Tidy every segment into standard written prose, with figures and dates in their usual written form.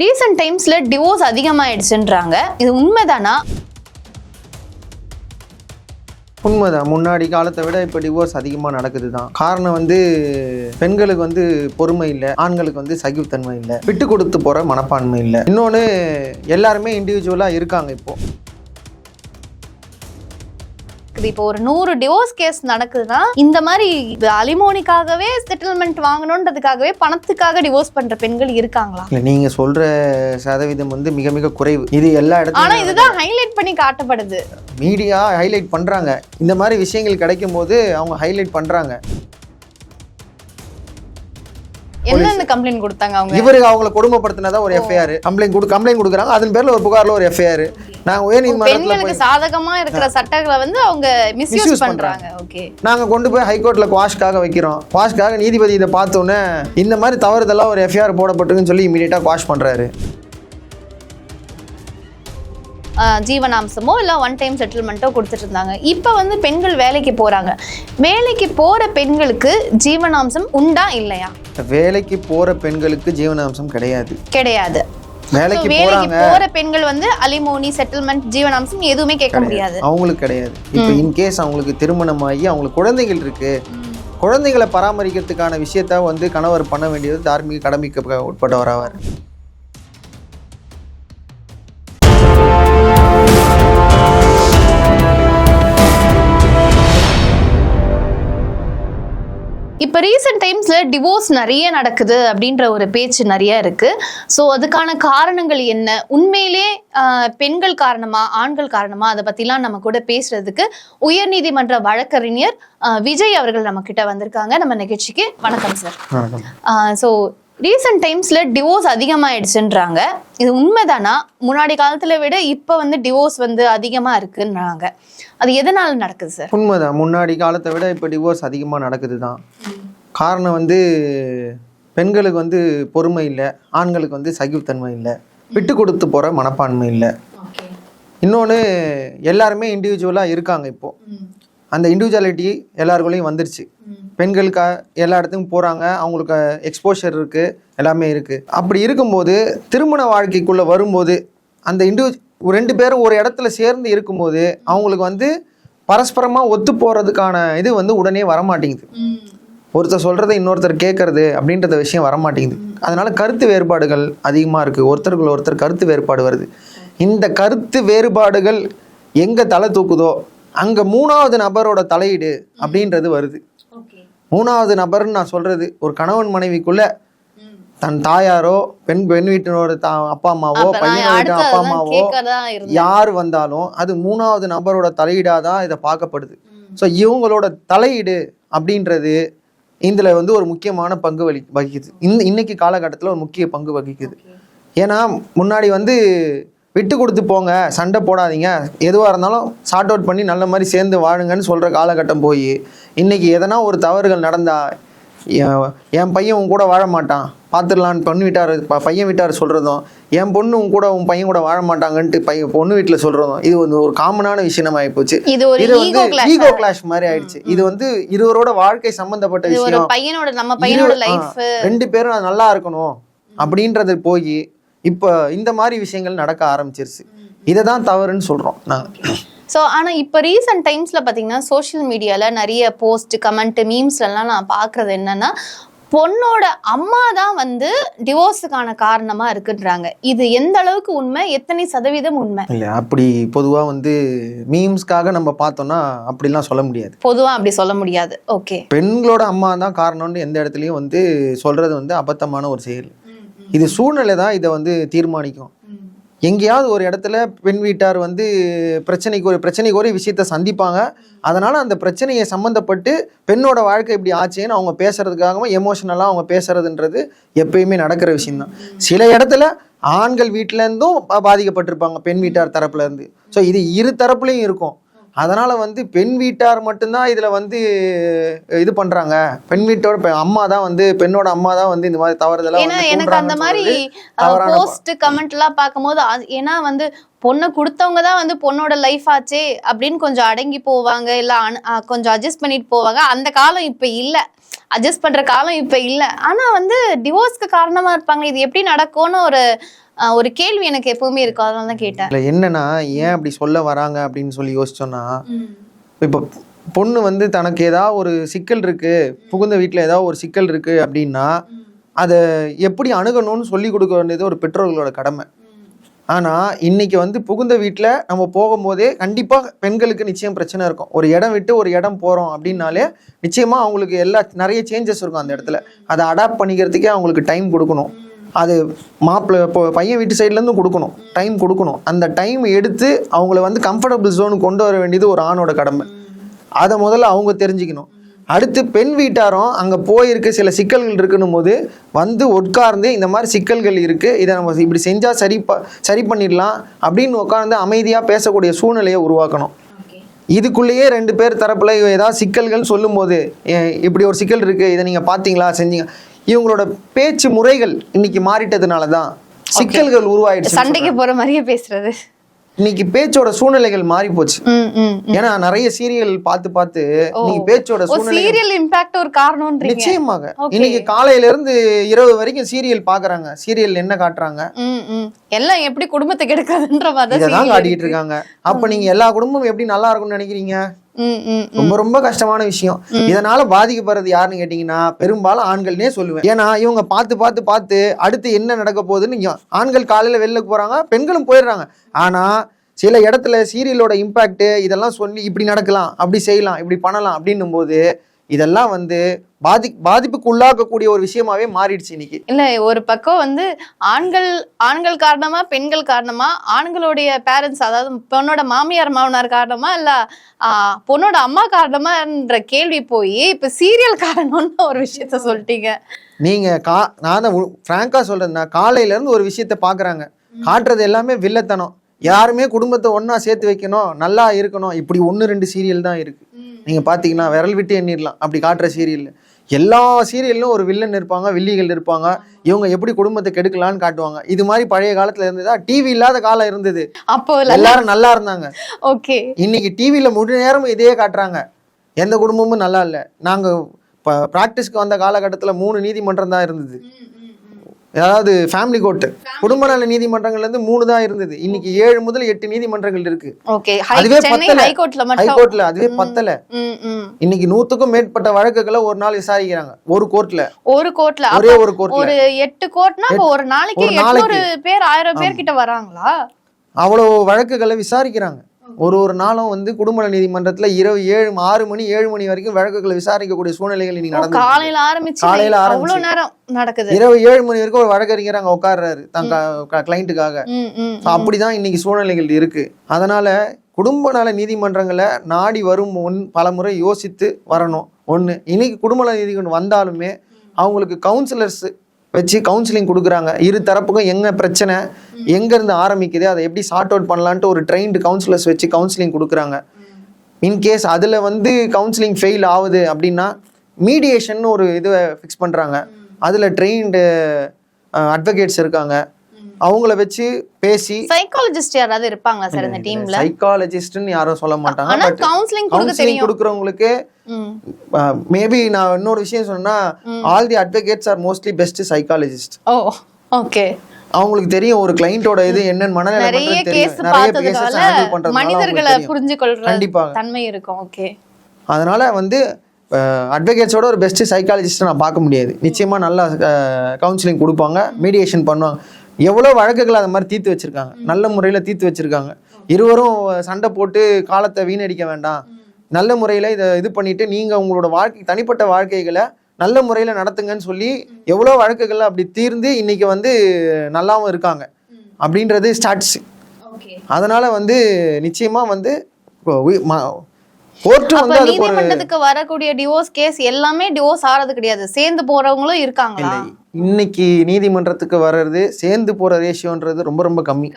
Recent டைம்ஸ்ல divorce அதிகமாயிடுச்சுன்றாங்க, இது உண்மைதானா? உண்மைதான். முன்னாடி காலத்தை விட இப்போ டிவோர்ஸ் அதிகமாக நடக்குது தான். காரணம் பெண்களுக்கு பொறுமை இல்லை, ஆண்களுக்கு சகிப்புத்தன்மை இல்லை, விட்டு கொடுத்து போகிற மனப்பான்மை இல்லை. இன்னொன்று, எல்லாருமே இண்டிவிஜுவலாக இருக்காங்க. இப்போது இப்போ ஒரு 100 டிவோர்ஸ் கேஸ் நடக்குதுன்னா, இந்த மாதிரி அலிமோனிக்காகவே செட்டில்மெண்ட் வாங்கணுன்றதுக்காகவே பணத்துக்காக டிவோர்ஸ் பண்ற பெண்கள் இருக்காங்களா? இல்லை, நீங்கள் சொல்கிற சதவீதம் மிக மிக குறைவு. இது எல்லா இடத்துலையும். ஆனால் இதுதான் ஹைலைட் பண்ணி காட்டப்படுது. மீடியா ஹைலைட் பண்ணுறாங்க. இந்த மாதிரி விஷயங்கள் கிடைக்கும் போது அவங்க ஹைலைட் பண்ணுறாங்க. என்னென்ன கம்ப்ளைண்ட் கொடுத்தாங்க அவங்க? இவருக்கு அவங்களை கொடுமைப்படுத்தினதா ஒரு எஃப்ஐஆர் கம்ப்ளைண்ட் கொடுக்குறாங்க. அதன் பேர்ல ஒரு புகார்ல ஒரு எஃப்ஐஆர். நாங்க பெண்களுக்கு சாதகமா இருக்கிற சட்டங்களை அவங்க மிஸ்யூஸ் பண்றாங்க. ஓகே, நாங்க கொண்டு போய் ஹைகோர்ட்ல குவாஷ்காக வைக்கிறோம். குவாஷ்காக நீதிபதி இதை பார்த்தோன்னே இந்த மாதிரி தவறுதெல்லாம் ஒரு எஃப்ஐஆர் போடப்பட்டுன்னு சொல்லி இமீடியட்டா குவாஷ் பண்றாரு. ஜீவனாம்சமோ இல்லை ஒன் டைம் செட்டில்மெண்ட்டோ கொடுத்துட்டு இருந்தாங்க. இப்போ பெண்கள் வேலைக்கு போகிறாங்க. வேலைக்கு போகிற பெண்களுக்கு ஜீவனாம்சம் உண்டா இல்லையா? வேலைக்கு போகிற பெண்களுக்கு ஜீவனாம்சம் கிடையாது. வேலைக்கு போற பெண்கள் அலிமோனி, செட்டில்மெண்ட், ஜீவனாம்சம் எதுவுமே கேட்க முடியாது. அவங்களுக்கு கிடையாது. இப்போ இன்கேஸ் அவங்களுக்கு திருமணமாகி அவங்களுக்கு குழந்தைகள் இருக்கு, குழந்தைகளை பராமரிக்கிறதுக்கான விஷயத்த கணவர் பண்ண வேண்டியது தார்மீக கடமைக்கு உட்பட்டவராவார். இப்போ ரீசெண்ட் டைம்ஸில் டிவோர்ஸ் நிறைய நடக்குது அப்படின்ற ஒரு பேச்சு நிறைய இருக்கு. ஸோ அதுக்கான காரணங்கள் என்ன? உண்மையிலே பெண்கள் காரணமா, ஆண்கள் காரணமா? அதை பற்றிலாம் நம்ம கூட பேசுறதுக்கு உயர்நீதிமன்ற வழக்கறிஞர் விஜய் அவர்கள் நம்ம கிட்ட வந்திருக்காங்க நம்ம நிகழ்ச்சிக்கு. வணக்கம் சார். ஸோ ரீசெண்ட் டைம்ஸ்ல டிவோர்ஸ் அதிகமாயிடுச்சுன்றாங்க, இது உண்மைதானா? முன்னாடி காலத்துல விட இப்போ டிவோர்ஸ் அதிகமா இருக்குன்றாங்க, அது எதனால நடக்குது சார்? உண்மைதான். முன்னாடி காலத்தை விட இப்போ டிவோர்ஸ் அதிகமாக நடக்குது தான். காரணம் பெண்களுக்கு பொறுமை இல்லை, ஆண்களுக்கு சகிப்புத்தன்மை இல்லை, விட்டு கொடுத்து போகிற மனப்பான்மை இல்லை. இன்னொன்று, எல்லாருமே இண்டிவிஜுவலாக இருக்காங்க. இப்போது அந்த இண்டிவிஜுவாலிட்டி எல்லாருக்குள்ளேயும் வந்துருச்சு. பெண்களுக்கு எல்லா இடத்துக்கும் போகிறாங்க, அவங்களுக்கு எக்ஸ்போஷர் இருக்குது, எல்லாமே இருக்குது. அப்படி இருக்கும்போது திருமண வாழ்க்கைக்குள்ளே வரும்போது அந்த ரெண்டு பேரும் ஒரு இடத்துல சேர்ந்து இருக்கும்போது அவங்களுக்கு பரஸ்பரமாக ஒத்து போகிறதுக்கான இது உடனே வரமாட்டேங்குது. ஒருத்தர் சொல்கிறத இன்னொருத்தர் கேட்கறது அப்படின்றத விஷயம் வரமாட்டேங்குது. அதனால கருத்து வேறுபாடுகள் அதிகமாக இருக்குது. ஒருத்தருக்குள்ள ஒருத்தர் கருத்து வேறுபாடு வருது. இந்த கருத்து வேறுபாடுகள் எங்கே தலை தூக்குதோ அங்கே மூணாவது நபரோட தலையீடு அப்படின்றது வருது. மூணாவது நபர்னு நான் சொல்கிறது, ஒரு கணவன் மனைவிக்குள்ள தன் தாயாரோ பெண் வீட்டினோட அப்பா அம்மாவோ பையன் வீட்டு அப்பா அம்மாவோ யார் வந்தாலும் அது மூணாவது நபரோட தலையீடாக தான் இதை பார்க்கப்படுது. ஸோ இவங்களோட தலையீடு அப்படின்றது இதில் ஒரு முக்கியமான பங்கு வகிக்குது. இன்னைக்கு காலகட்டத்தில் ஒரு முக்கிய பங்கு வகிக்குது. ஏன்னா முன்னாடி விட்டு கொடுத்து போங்க, சண்டை போடாதீங்க, எதுவாக இருந்தாலும் சார்ட் அவுட் பண்ணி நல்ல மாதிரி சேர்ந்து வாழுங்கன்னு சொல்கிற காலகட்டம் போய் இன்னைக்கு எதனா ஒரு தவறுகள் நடந்தா என் பையன் உன் கூட வாழ மாட்டான் பார்த்துடலான்னு பையன் வீட்டார் சொல்கிறதும், என் பொண்ணு உன் பையன் கூட வாழ மாட்டாங்கன்ட்டு பொண்ணு வீட்டில் சொல்கிறதும், இது ஒரு காமனான விஷயம் ஆகிப்போச்சு. இது ஈகோ கிளாஷ் மாதிரி ஆயிடுச்சு. இது இருவரோட வாழ்க்கை சம்பந்தப்பட்ட விஷயம். ரெண்டு பேரும் அது நல்லா இருக்கணும் அப்படின்றது போய் இப்போ இந்த மாதிரி விஷயங்கள் நடக்க ஆரம்பிச்சிருச்சு. இதை தான் தவறுன்னு சொல்கிறோம் நாங்கள். ஸோ ஆனால் இப்போ ரீசெண்ட் டைம்ஸில் பார்த்தீங்கன்னா சோஷியல் மீடியாவில் நிறைய போஸ்ட், கமெண்ட், மீம்ஸ்லாம் நான் பார்க்குறது என்னன்னா, பொண்ணோட அம்மா தான் டிவோர்ஸுக்கான காரணமாக இருக்குன்றாங்க. இது எந்த அளவுக்கு உண்மை? எத்தனை சதவீதம் உண்மை? இல்லை, அப்படி பொதுவாக மீம்ஸ்க்காக நம்ம பார்த்தோம்னா அப்படிலாம் சொல்ல முடியாது. பொதுவாக அப்படி சொல்ல முடியாது. ஓகே, பெண்களோட அம்மா தான் காரணம்னு எந்த இடத்துலையும் சொல்கிறது அபத்தமான ஒரு செயல். இது சூழ்நிலை தான் இதை தீர்மானிக்கும். எங்கேயாவது ஒரு இடத்துல பெண் வீட்டார் பிரச்சனைக்கு ஒரு விஷயத்த சந்திப்பாங்க. அதனால் அந்த பிரச்சனையை சம்மந்தப்பட்டு பெண்ணோட வாழ்க்கை இப்படி ஆச்சேன்னு அவங்க பேசுறதுக்காகவும் எமோஷனலாக அவங்க பேசுறதுன்றது எப்பயுமே நடக்கிற விஷயம்தான். சில இடத்துல ஆண்கள் வீட்டிலேருந்தும் பாதிக்கப்பட்டிருப்பாங்க பெண் வீட்டார் தரப்புலேருந்து. ஸோ இது இரு தரப்புலையும் இருக்கும். அதனால் பெண் வீட்டார் மட்டும்தான் இதில் இது பண்ணுறாங்க. பெண் வீட்டோட அம்மா தான் பெண்ணோட அம்மா தான் இந்த மாதிரி தவறுதெல்லாம். எனக்கு அந்த மாதிரி போஸ்ட் கமெண்ட்லாம் பார்க்கும்போது, ஏன்னா பொண்ணை கொடுத்தவங்க தான் பொண்ணோட லைஃப் ஆச்சே அப்படின்னு கொஞ்சம் அடங்கி போவாங்க, இல்லை கொஞ்சம் அட்ஜஸ்ட் பண்ணிட்டு போவாங்க. அந்த காலம் இப்போ இல்லை. அட்ஜஸ்ட் பண்ற காலம் இப்ப இல்ல. ஆனா வந்து டிவோர்ஸ்க்கு காரணமா இருப்பாங்க. இது எப்படி நடக்கும்னு ஒரு கேள்வி எனக்கு எப்பவுமே இருக்கும். அதனால தான் கேட்டேன். இல்லை என்னன்னா ஏன் அப்படி சொல்ல வராங்க அப்படின்னு சொல்லி யோசிச்சோன்னா, இப்போ பொண்ணு வந்து தனக்கு ஏதாவது ஒரு சிக்கல் இருக்கு, புகுந்த வீட்டில் ஏதாவது ஒரு சிக்கல் இருக்கு அப்படின்னா அதை எப்படி அணுகணும்னு சொல்லி கொடுக்க வேண்டியது ஒரு பெற்றோர்களோட கடமை. ஆனால் இன்னைக்கு வந்து புகுந்த வீட்டில் நம்ம போகும்போதே கண்டிப்பாக பெண்களுக்கு நிச்சயம் பிரச்சனை இருக்கும். ஒரு இடம் விட்டு ஒரு இடம் போகிறோம் அப்படின்னாலே நிச்சயமாக அவங்களுக்கு நிறைய சேஞ்சஸ் இருக்கும் அந்த இடத்துல. அதை அடாப்ட் பண்ணிக்கிறதுக்கே அவங்களுக்கு டைம் கொடுக்கணும். அது மாப்பிள்ளை இப்போ பையன் வீட்டு சைட்லேருந்து கொடுக்கணும், டைம் கொடுக்கணும். அந்த டைம் எடுத்து அவங்கள வந்து கம்ஃபர்டபுள் ஜோனுக்கு கொண்டு வர வேண்டியது ஒரு ஆணோட கடமை. அதை முதல்ல அவங்க தெரிஞ்சுக்கணும். அடுத்து பெண் வீட்டாரும் அங்கே போயிருக்க சில சிக்கல்கள் இருக்குன்னும் போது வந்து உட்கார்ந்து இந்த மாதிரி சிக்கல்கள் இருக்குது, இதை நம்ம இப்படி செஞ்சால் சரி பண்ணிடலாம் அப்படின்னு உட்கார்ந்து அமைதியாக பேசக்கூடிய சூழ்நிலையை உருவாக்கணும். இதுக்குள்ளேயே 2 பேர் தரப்புல ஏதாவது சிக்கல்கள் சொல்லும் போது இப்படி ஒரு சிக்கல் இருக்குது, இதை நீங்கள் பார்த்தீங்களா, செஞ்சீங்க, இவங்களோட பேச்சு முறைகள் இன்னைக்கு மாறிட்டதுனால தான் சிக்கல்கள் உருவாயிடுச்சு. சண்டைக்கு போற மாதிரியே பேசுறது. இன்னைக்கு பேச்சோட சூழ்நிலைகள் மாறி போச்சு. ஏன்னா நிறைய சீரியல் பார்த்து இன்னைக்கு பேச்சோட சீரியல் இம்பாக்ட் ஒரு காரணம். நிச்சயமாக இன்னைக்கு காலையில இருந்து இரவு வரைக்கும் சீரியல் பாக்குறாங்க. சீரியல் என்ன காட்டுறாங்க, எல்லாம் எப்படி குடும்பத்தை கெடுக்கிறதுன்ற மாதிரி இதான் காட்டிட்டு இருக்காங்க. அப்ப நீங்க எல்லா குடும்பமும் எப்படி நல்லா இருக்கும்னு நினைக்கிறீங்க? ரொம்ப ரொம்ப கஷ்டமான விஷயம். இதனால பாதிக்கப்படுறது யாருன்னு கேட்டீங்கன்னா பெரும்பாலும் ஆண்கள்னே சொல்லுவேன். ஏன்னா இவங்க பார்த்து அடுத்து என்ன நடக்க போகுதுன்னு ஆண்கள் காலையில வெளில போறாங்க, பெண்களும் போயிடுறாங்க. ஆனா சில இடத்துல சீரியலோட இம்பாக்ட் இதெல்லாம் சொல்லி இப்படி நடக்கலாம், அப்படி செய்யலாம், இப்படி பண்ணலாம் அப்படின்னும் போது இதெல்லாம் வந்து பாதிப்புக்கு உள்ளாக்கக்கூடிய ஒரு விஷயமாவே மாறிடுச்சு இன்னைக்கு. இல்ல ஒரு பக்கம் வந்து ஆண்கள் காரணமா, பெண்கள் காரணமா, ஆண்களுடைய பேரண்ட்ஸ் அதாவது பொண்ணோட மாமியார் மாமனார் காரணமா, இல்ல பொண்ணோட அம்மா காரணமான்ற கேள்வி போய் இப்ப சீரியல் காரணம்னு ஒரு விஷயத்த சொல்லிட்டீங்க நீங்க. நான் தான் பிராங்கா சொல்றேன்னா, காலையில இருந்து ஒரு விஷயத்த பாக்குறாங்க, காட்டுறது எல்லாமே வில்லத்தனம். யாருமே குடும்பத்தை ஒன்னா சேர்த்து வைக்கணும், நல்லா இருக்கணும், இப்படி 1-2 சீரியல் தான் இருக்கு. நீங்க பாத்தீங்கன்னா விரல் விட்டு எண்ணிடலாம் அப்படி காட்டுற சீரியல். எல்லா சீரியல்லும் ஒரு வில்லன் இருப்பாங்க, வில்லிகள் இருப்பாங்க. இவங்க எப்படி குடும்பத்தை கெடுக்கலான்னு காட்டுவாங்க. இது மாதிரி பழைய காலத்துல இருந்ததா? டிவி இல்லாத காலம் இருந்தது, அப்போ எல்லாரும் நல்லா இருந்தாங்க. ஓகே, இன்னைக்கு டிவில முழு நேரமும் இதையே காட்டுறாங்க, எந்த குடும்பமும் நல்லா இல்லை. நாங்க பிராக்டிஸ்க்கு வந்த காலகட்டத்துல 3 நீதிமன்றம் தான் இருந்தது. அதாவது ஃபேமிலி கோர்ட், குடும்ப நல நீதிமன்றங்கள்ல இருந்து 3 தான் இருந்தது. இன்னைக்கு 7 முதல் 8 நீதிமன்றங்கள் இருக்கு. அதுவே பத்தல, ஹைகோர்ட்ல அதுவே பத்தல. இன்னைக்கு 100க்கும் மேற்பட்ட வழக்குகளை ஒரு நாள் விசாரிக்கிறாங்க ஒரு கோர்ட்ல. ஒரே ஒரு கோர்ட்ல ஒரு 8 கோர்ட்னா ஒரு நாளைக்கு 800 பேர் 1000 பேர் கிட்ட வராங்களா? அவ்வளவு வழக்குகளை விசாரிக்கிறாங்க. ஒரு நாளும் வந்து குடும்ப நீதிமன்றத்துல இரவு 6 மணி 7 மணி வரைக்கும் வழக்குகளை விசாரிக்கக்கூடிய சூழ்நிலைகள் இன்னைக்கு நடந்து காலையில ஆரம்பிச்சு இரவு 7 மணி வரைக்கும் ஒரு வழக்கறிஞர் அங்க உட்கார்றாரு தங்க கிளைண்ட்டுக்காக. அப்படிதான் இன்னைக்கு சூழ்நிலைகள் இருக்கு. அதனால குடும்ப நல நீதிமன்றங்களை நாடி வரும் முன் பலமுறை யோசித்து வரணும். ஒண்ணு, இன்னைக்கு குடும்ப நல நீதிமன்றம் வந்தாலுமே அவங்களுக்கு கவுன்சிலர்ஸ் வச்சு கவுன்சிலிங் கொடுக்குறாங்க. இரு தரப்புக்கும் எங்க பிரச்சனை, எங்க இருந்து ஆரம்பிக்குது, அதை எப்படி சார்ட் அவுட் பண்ணலான்ட்டு ஒரு ட்ரெயின்டு கவுன்சிலர்ஸ் வச்சு கவுன்சிலிங் கொடுக்குறாங்க. இன்கேஸ் அதுல வந்து கவுன்சிலிங் ஃபெயில் ஆகுது அப்படின்னா மீடியேஷன் ஒரு இதை ஃபிக்ஸ் பண்றாங்க. அதுல ட்ரெயின்டு அட்வொகேட்ஸ் இருக்காங்க, அவங்கள வச்சு பேசி. சைக்காலஜிஸ்ட் யாராவது இருப்பாங்க சார் இந்த டீம்ல? சைக்காலஜிஸ்ட்னு யாரும் சொல்ல மாட்டாங்க. பட் கவுன்சிலிங் கொடுக்குறவங்களுக்கு மேபி நான் இன்னொரு விஷயம் சொன்னா, all the advocates are mostly best psychologist. Okay, அவங்களுக்கு தெரியும் ஒரு கிளையண்டோட இது என்னன்னு மனநிலை நிறைய கேஸ் ஹேண்டில் பண்றது, மனிதர்களை புரிஞ்சுக்கொள்ற கண்டிப்பாக தன்மை இருக்கும். ஓகே, அதனால வந்து அட்வொகேட்ஸோட ஒரு பெஸ்ட் சைக்காலஜிஸ்ட் நான் பார்க்க முடியாது. நிச்சயமா நல்லா கவுன்சிலிங் கொடுப்பாங்க, மீடியேஷன் பண்ணுவாங்க. எவ்வளோ வழக்குகள் அந்த மாதிரி தீர்த்து வச்சிருக்காங்க, நல்ல முறையில் தீர்த்து வச்சிருக்காங்க. இருவரும் சண்டை போட்டு காலத்தை வீணடிக்க வேண்டாம், நல்ல முறையில் இது பண்ணிட்டு நீங்கள் உங்களோட தனிப்பட்ட வாழ்க்கைகளை நல்ல முறையில் நடத்துங்கன்னு சொல்லி எவ்வளோ வழக்குகள் அப்படி தீர்ந்து இன்னைக்கு வந்து நல்லாவும் இருக்காங்க அப்படின்றது ஸ்டார்ட்ஸ். அதனால வந்து நிச்சயமா வந்து நீதிமன்றத்துக்கு வரக்கூடிய டிவோர்ஸ் கேஸ் எல்லாமே டிவோர்ஸ் ஆறது கிடையாது, சேர்ந்து போறவங்களும் இருக்காங்களா? இன்னைக்கு நீதிமன்றத்துக்கு வர்றது சேர்ந்து போற ரேஷியோன்றது ரொம்ப ரொம்ப கம்மி.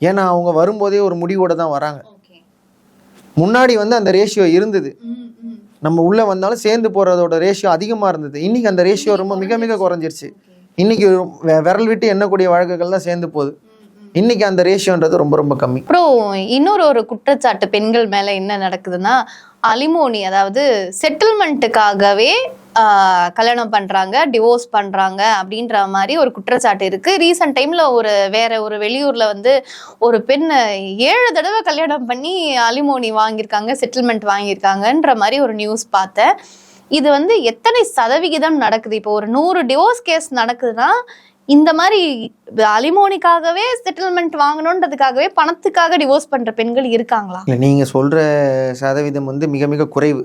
ஏன்னா அவங்க வரும்போதே ஒரு முடிவோட தான் வராங்க. முன்னாடி வந்து அந்த ரேஷியோ இருந்தது, நம்ம உள்ள வந்தாலும் சேர்ந்து போறதோட ரேஷியோ அதிகமா இருந்தது. இன்னைக்கு அந்த ரேஷியோ ரொம்ப மிக மிக குறைஞ்சிருச்சு. இன்னைக்கு விரல் விட்டு எண்ணக்கூடிய வழக்குகள் தான் சேர்ந்து போகுது. இன்னைக்கு அந்த ரேஷியோன்றது ரொம்ப ரொம்ப கம்மி. அப்புறம் இன்னொரு குற்றச்சாட்டு பெண்கள் மேல என்ன நடக்குதுன்னா, அலிமோனி, அதாவது செட்டில்மெண்ட்டுக்காகவே கல்யாணம் பண்றாங்க, டிவோர்ஸ் பண்றாங்க அப்படின்ற மாதிரி ஒரு குற்றச்சாட்டு இருக்கு. ரீசன்ட் டைம்ல வேற ஒரு வெளியூர்ல வந்து ஒரு பெண் 7 தடவை கல்யாணம் பண்ணி அலிமோனி வாங்கியிருக்காங்க, செட்டில்மெண்ட் வாங்கியிருக்காங்கன்ற மாதிரி ஒரு நியூஸ் பார்த்தேன். இது வந்து எத்தனை சதவிகிதம் நடக்குது? இப்போ ஒரு 100 டிவோர்ஸ் கேஸ் நடக்குதுன்னா இந்த மாதிரி அலிமோனிக்காகவே செட்டில்மெண்ட் வாங்கணுன்றதுக்காகவே பணத்துக்காக டிவோர்ஸ் பண்ற பெண்கள் இருக்காங்களா? இல்லை, நீங்கள் சொல்கிற சதவீதம் வந்து மிக மிக குறைவு.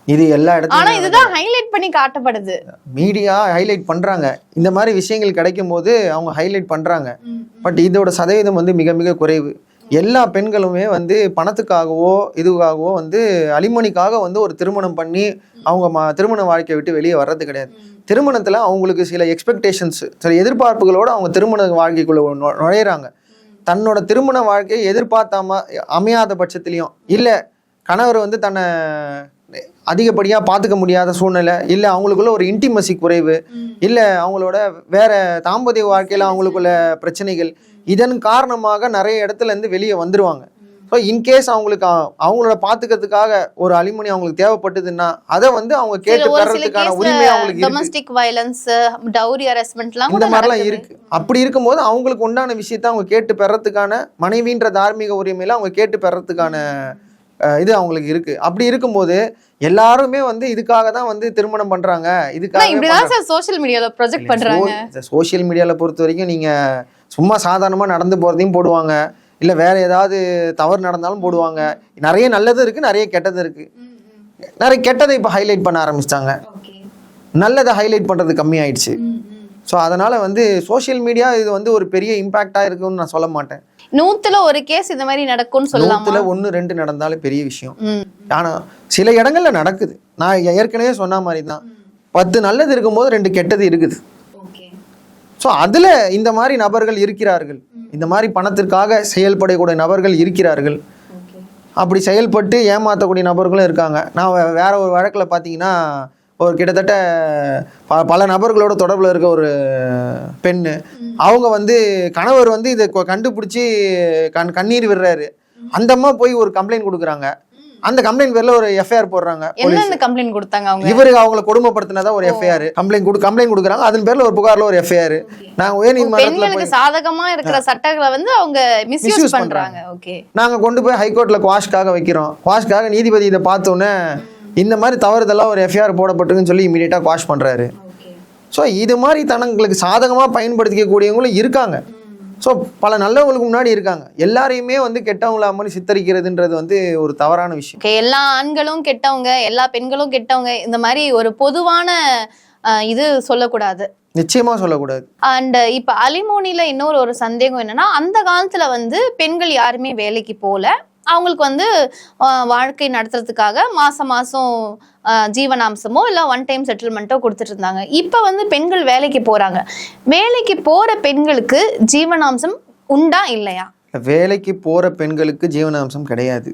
இது எல்லா இடத்துலையும். ஆனா இதுதான் ஹைலைட் பண்ணி காட்டப்படுது. மீடியா ஹைலைட் பண்றாங்க, இந்த மாதிரி விஷயங்கள் கிடைக்கும் போது அவங்க ஹைலைட் பண்றாங்க. பட் இதோட சதவீதம் வந்து மிக மிக குறைவு. எல்லா பெண்களுமே வந்து பணத்துக்காகவோ இதுக்காகவோ வந்து அலிமோனிக்காக வந்து ஒரு திருமணம் பண்ணி அவங்க திருமண வாழ்க்கையை விட்டு வெளியே வர்றது கிடையாது. திருமணத்துல அவங்களுக்கு சில எக்ஸ்பெக்டேஷன்ஸ், சில எதிர்பார்ப்புகளோடு அவங்க திருமண வாழ்க்கைக்குள்ள நுழையிறாங்க. தன்னோட திருமண வாழ்க்கையை எதிர்பார்த்தாம அமையாத பட்சத்துலையும், இல்லை கணவர் வந்து தன்னை அதிகப்படியாக பார்த்துக்க முடியாத சூழ்நிலை, இல்லை அவங்களுக்குள்ள ஒரு இன்டிமசி குறைவு, இல்லை அவங்களோட வேற தாம்பத்திய வாழ்க்கையில் அவங்களுக்குள்ள பிரச்சனைகள், இதன் காரணமாக நிறைய இடத்துல இருந்து வெளியே வந்துருவாங்க. ஸோ இன்கேஸ் அவங்களுக்கு அவங்களோட பார்த்துக்கிறதுக்காக ஒரு அலிமோனி அவங்களுக்கு தேவைப்பட்டதுன்னா அதை வந்து அவங்க கேட்டு பெறறதுக்கான உரிமை அவங்களுக்கு டொமஸ்டிக் வயலன்ஸ், டவுரி ஹராஸ்மென்ட்லாம் இந்த மாதிரிலாம் இருக்கு. அப்படி இருக்கும்போது அவங்களுக்கு உண்டான விஷயத்த அவங்க கேட்டு பெறறதுக்கான மனைவின்ற தார்மீக உரிமையில அவங்க கேட்டு பெறறதுக்கான இது அவங்களுக்கு இருக்கு. அப்படி இருக்கும்போது எல்லாருமே வந்து இதுக்காக தான் வந்து திருமணம் பண்றாங்க. இதுக்காக சோஷியல் மீடியால ப்ரொஜெக்ட் பண்றாங்க. சோஷியல் மீடியால பொறுத்த வரைக்கும் நீங்க சும்மா சாதாரணமா நடந்து போறதையும் போடுவாங்க, இல்ல வேற ஏதாவது தவறு நடந்தாலும் போடுவாங்க. நிறைய நல்லது இருக்கு, நிறைய கெட்டது இருக்கு. நிறைய கெட்டதை இப்ப ஹைலைட் பண்ண ஆரம்பிச்சிட்டாங்க, நல்லதை ஹைலைட் பண்றது கம்மி ஆயிடுச்சு. ஸோ அதனால வந்து சோஷியல் மீடியா இது வந்து ஒரு பெரிய இம்பாக்டா இருக்குன்னு நான் சொல்ல மாட்டேன். 100ல ஒரு கேஸ் இந்த மாதிரி நடக்கும்னு சொல்லலாம். 100ல 1 2 நடந்தாலே பெரிய விஷயம். ஆனா சில இடங்கள்ல நடக்குது. நான் ஏற்கனவே சொன்ன மாதிரி தான், 10 நல்லது இருக்கும்போது 2 கெட்டது இருக்குது. ஸோ அதுல இந்த மாதிரி நபர்கள் இருக்கிறார்கள், இந்த மாதிரி பணத்திற்காக செயல்படக்கூடிய நபர்கள் இருக்கிறார்கள். அப்படி செயல்பட்டு ஏமாற்றக்கூடிய நபர்களும் இருக்காங்க. நான் வேற ஒரு வழக்கில் பார்த்தீங்கன்னா ஒரு கிட்டத்தட்ட பல நபர்களோட தொடர்பில் இருக்க ஒரு பெண்ணு, அவங்க வந்து கணவர் வந்து இதை கண்டுபிடிச்சி கண்ணீர் விடுறாரு. அந்த அம்மா போய் ஒரு கம்ப்ளைண்ட் கொடுக்குறாங்க. அந்த கம்ப்ளைண்ட் பேர்ல ஒரு எஃப்ஐஆர் போடுறாங்க. கம்ப்ளைண்ட் கொடுத்தாங்க அவங்க, இவருக்கு அவங்களை கொடுமைப்படுத்தினதா ஒரு எஃப்ஐஆர் கம்ப்ளைண்ட் கொடுக்குறாங்க. அதன் பேர்ல ஒரு புகார்ல ஒரு எஃப்ஐஆர். நாங்க உயர்நீதிமன்றத்துல சாதகமா இருக்கிற சட்டங்களை வந்து அவங்க மிஸ்யூஸ் பண்றாங்க. ஓகே, நாங்க கொண்டு போய் ஹைகோர்ட்ல குவாஷ்காக வைக்கிறோம். குவாஷ்காக நீதிபதி இதை பார்த்தோன்னே இந்த மாதிரி தவறுதெல்லாம் ஒரு எஃப்ஐஆர் போடப்பட்டிருக்குன்னு சொல்லி இமீடியட்டா குவாஷ் பண்றாரு. ஸோ இது மாதிரி தனங்களுக்கு சாதகமா பயன்படுத்திக்கக்கூடியவங்களும் இருக்காங்க. ஸோ பல நல்லவங்களுக்கு முன்னாடி இருக்காங்க. எல்லாரையுமே வந்து கெட்டவங்களா மாதிரி சித்தரிக்கிறதுன்றது வந்து ஒரு தவறான விஷயம். எல்லா ஆண்களும் கெட்டவங்க, எல்லா பெண்களும் கெட்டவங்க, இந்த மாதிரி ஒரு பொதுவான இது சொல்லக்கூடாது, நிச்சயமா சொல்லக்கூடாது. அண்ட் இப்ப அலிமோனில இன்னொரு சந்தேகம் என்னன்னா, அந்த காலத்துல வந்து பெண்கள் யாருமே வேலைக்கு போல, அவங்களுக்கு வந்து வாழ்க்கை நடத்துறதுக்காக மாசம் ஜீவனாம்சமோ இல்ல ஒன் டைம் செட்டில்மெண்ட்டோ கொடுத்துட்டு இருந்தாங்க. இப்ப வந்து பெண்கள் வேலைக்கு போறாங்க. வேலைக்கு போற பெண்களுக்கு ஜீவனாம்சம் உண்டா இல்லையா? வேலைக்கு போற பெண்களுக்கு ஜீவனாம்சம் கிடையாது.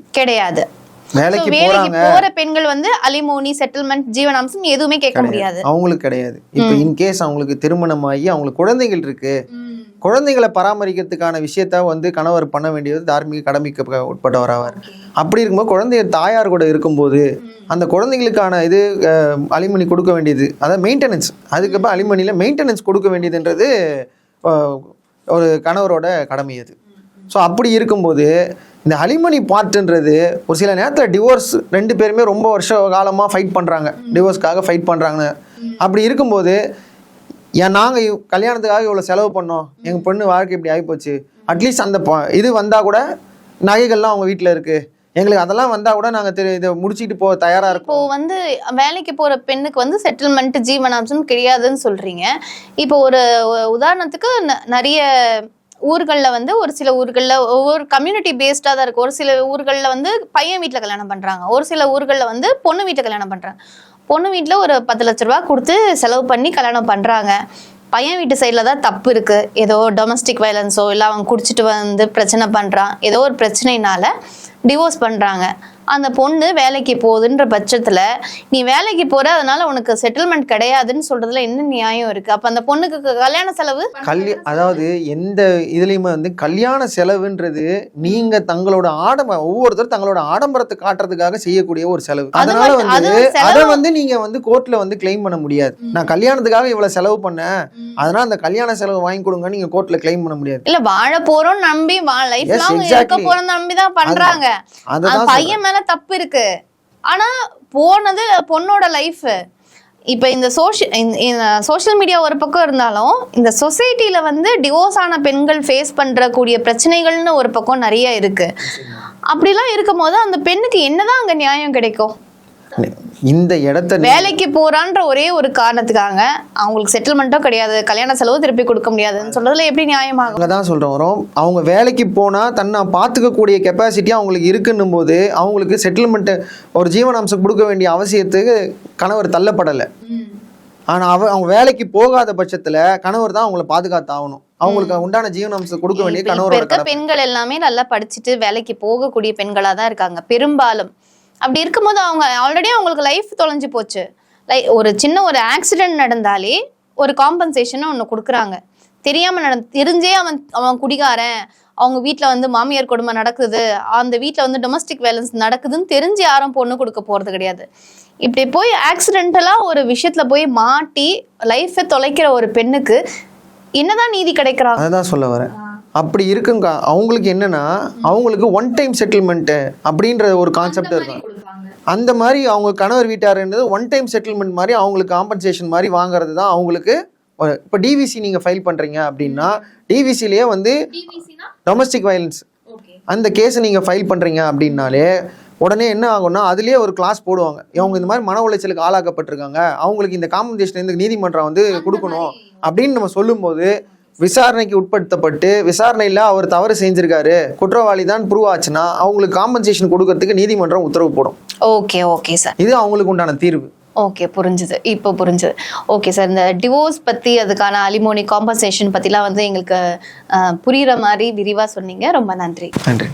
வேலைக்கு போற பெண்கள் வந்து அலிமோனி, செட்டில்மெண்ட், ஜீவனாம்சம் எதுவுமே கேட்க முடியாது, அவங்களுக்கு கிடையாது. இப்ப இன்கேஸ் அவங்களுக்கு திருமணமாகி அவங்களுக்கு குழந்தைகள் இருக்கு, குழந்தைகளை பராமரிக்கிறதுக்கான விஷயத்த வந்து கணவர் பண்ண வேண்டியது தார்மீக கடமைக்கு உட்பட்டவராவார். அப்படி இருக்கும்போது குழந்தைய தாயார் கூட இருக்கும்போது அந்த குழந்தைகளுக்கான இது அலிமனி கொடுக்க வேண்டியது, அதாவது மெயின்டெனன்ஸ், அதுக்கப்புறம் அலிமனியில மெயின்டெனன்ஸ் கொடுக்க வேண்டியதுன்றது ஒரு கணவரோட கடமை அது. ஸோ அப்படி இருக்கும்போது இந்த அலிமனி பார்ட்டுன்றது ஒரு சில நேரத்தில் டிவோர்ஸ் 2 பேருமே ரொம்ப வருஷ காலமாக ஃபைட் பண்ணுறாங்க, டிவோர்ஸ்க்காக ஃபைட் பண்ணுறாங்கன்னு. அப்படி இருக்கும்போது நாங்கள் கல்யாணத்துக்காக இவ்வளோ செலவு பண்ணோம், எங்கள் பொண்ணு வாழ்க்கை இப்படி ஆகிப்போச்சு, அட்லீஸ்ட் அந்த இது வந்தால் கூட நகைகள்லாம் அவங்க வீட்டில் இருக்குது, எங்களுக்கு அதெல்லாம் வந்தா கூட நாங்க இதை முடிச்சிட்டு போக தயாரா இருக்கோம். இப்போ வந்து வேலைக்கு போற பெண்ணுக்கு வந்து செட்டில்மெண்ட் ஜீவனாம்சம் கிடையாதுன்னு சொல்றீங்க. இப்போ ஒரு உதாரணத்துக்கு நிறைய ஊர்கள்ல வந்து ஒரு சில ஊர்கள்ல ஒவ்வொரு கம்யூனிட்டி பேஸ்டா தான் இருக்கு. ஒரு சில ஊர்கள்ல வந்து பையன் வீட்டுல கல்யாணம் பண்றாங்க, ஒரு சில ஊர்கள்ல வந்து பொண்ணு வீட்டுல கல்யாணம் பண்றாங்க. பொண்ணு வீட்டுல ஒரு 10 லட்ச ரூபாய் கொடுத்து செலவு பண்ணி கல்யாணம் பண்றாங்க. பையன் வீட்டு சைடில் தான் தப்பு இருக்குது, ஏதோ டொமஸ்டிக் வயலன்ஸோ இல்லை அவன் குடிச்சிட்டு வந்து பிரச்சனை பண்ணுறான், ஏதோ ஒரு பிரச்சனைனால டிவோர்ஸ் பண்ணுறாங்க. அந்த பொண்ணு வேலைக்கு போகுதுன்ற பட்சத்துல நீ வேலைக்கு போற, அதனால உனக்கு செட்டில்மெண்ட் கிடையாதுன்னு சொல்றதுல என்ன நியாயம் இருக்கு? அப்ப அந்த பொண்ணுக்கு கல்யாண செலவு அதாவது எந்த இதுலயுமே வந்து கல்யாண செலவுன்றது நீங்க தங்களோட ஒவ்வொருத்தரும் தங்களோட ஆடம்பரத்தை காட்டுறதுக்காக செய்யக்கூடிய ஒரு செலவு. அதனால வந்து அதை வந்து நீங்க வந்து கோர்ட்ல வந்து கிளைம் பண்ண முடியாது. நான் கல்யாணத்துக்காக இவ்வளவு செலவு பண்ணேன், அதனால அந்த கல்யாண செலவு வாங்கி கொடுங்க நீங்க கோர்ட்ல கிளைம் பண்ண முடியாது. இல்ல வாழ போறோம் நம்பி லைஃப் லாங் இருக்க போறோம் நம்பிதான் பண்றாங்க. பையன் மேல தப்பு இருக்கு, ஆனா போனது பொண்ணோட லைஃப். இப்ப இந்த சோஷியல் மீடியா ஒரு பக்கம் இருந்தாலும் இந்த சொசைட்டில வந்து டிவோர்ஸ் ஆன பெண்கள் ஃபேஸ் பண்ற கூடிய பிரச்சனைகள்னு ஒரு பக்கம் நிறைய இருக்கு. அப்படிலாம் இருக்கும் போது அந்த பெண்ணுக்கு என்னதான் அங்க நியாயம் கிடைக்கும்? இந்த இடத்த வேலைக்கு போறான்ற ஒரே ஒரு காரணத்துக்காக அவங்களுக்கு செட்டில்மெண்ட்டும் கிடையாது, கல்யாண செலவு திருப்பி கொடுக்க முடியாதுன்னு சொல்றதுல எப்படி நியாயமாகும்? தான் சொல்றோம் வரோம். அவங்க வேலைக்கு போனா தன்னை பார்த்துக்கக்கூடிய கெப்பாசிட்டி அவங்களுக்கு இருக்குன்னும் போது அவங்களுக்கு செட்டில்மெண்ட் ஒரு ஜீவனாம்சம் கொடுக்க வேண்டிய அவசியத்துக்கு கணவர் தள்ளப்படலை. ஆனா அவங்க வேலைக்கு போகாத பட்சத்துல கணவர் தான் அவங்கள பாதுகாத்து ஆகணும். அவங்களுக்கு உண்டான ஜீவனாம்சம் கொடுக்க வேண்டிய கணவரோட. பெண்கள் எல்லாமே நல்லா படிச்சுட்டு வேலைக்கு போகக்கூடிய பெண்களா தான் இருக்காங்க பெரும்பாலும். அப்படி இருக்கும்போது அவங்க ஆல்ரெடி அவங்களுக்கு லைஃப் தொலைஞ்சு போச்சு. ஒரு சின்ன ஒரு ஆக்சிடென்ட் நடந்தாலே ஒரு காம்பன்சேஷன் ஒன்று கொடுக்குறாங்க. தெரியாம தெரிஞ்சே அவன் குடிகாரன், அவங்க வீட்டில் வந்து மாமியார் கொடுமை நடக்குது, அந்த வீட்டில் வந்து டொமஸ்டிக் வயலன்ஸ் நடக்குதுன்னு தெரிஞ்சு யாரும் பொண்ணு கொடுக்க போறது கிடையாது. இப்படி போய் ஆக்சிடென்டலா ஒரு விஷயத்துல போய் மாட்டி லைஃபை தொலைக்கிற ஒரு பெண்ணுக்கு என்னதான் நீதி கிடைக்கிறாங்க? அதான் சொல்ல வரேன். அப்படி இருக்குங்க. அவங்களுக்கு என்னன்னா அவங்களுக்கு ஒன் டைம் செட்டில்மெண்ட் அப்படின்ற ஒரு கான்செப்ட் இருக்கும். அந்த மாதிரி அவங்க கணவர் வீட்டாருன்றது ஒன் டைம் செட்டில்மெண்ட் மாதிரி அவங்களுக்கு காம்பன்சேஷன் மாதிரி வாங்குறது தான் அவங்களுக்கு. இப்போ டிவிசி நீங்கள் ஃபைல் பண்ணுறீங்க அப்படின்னா டிவிசிலேயே வந்து டொமஸ்டிக் வயலன்ஸ் அந்த கேஸை நீங்கள் ஃபைல் பண்ணுறீங்க அப்படின்னாலே உடனே என்ன ஆகும்னா அதுலேயே ஒரு கிளாஸ் போடுவாங்க. இவங்க இந்த மாதிரி மன உளைச்சலுக்கு ஆளாக்கப்பட்டிருக்காங்க, அவங்களுக்கு இந்த காம்பன்சேஷன் இந்த நீதிமன்றம் வந்து கொடுக்கணும் அப்படின்னு நம்ம சொல்லும்போது விசாரணைக்கு உட்படுத்தப்பட்டு விசாரணையில் அவர் தவறு செஞ்சிருக்காரு, குற்றவாளி தான் ப்ரூவ் ஆச்சுன்னா அவங்களுக்கு காம்பன்சேஷன் கொடுக்கறதுக்கு நீதிமன்றம் உத்தரவு போடும். ஓகே ஓகே சார், இது அவங்களுக்கு உண்டான தீர்வு. ஓகே புரிஞ்சுது, இப்போ புரிஞ்சுது. ஓகே சார், இந்த டிவோர்ஸ் பற்றி அதுக்கான அலிமோனி காம்பன்சேஷன் பற்றிலாம் வந்து எங்களுக்கு புரிகிற மாதிரி விரிவாக சொன்னீங்க. ரொம்ப நன்றி. நன்றி.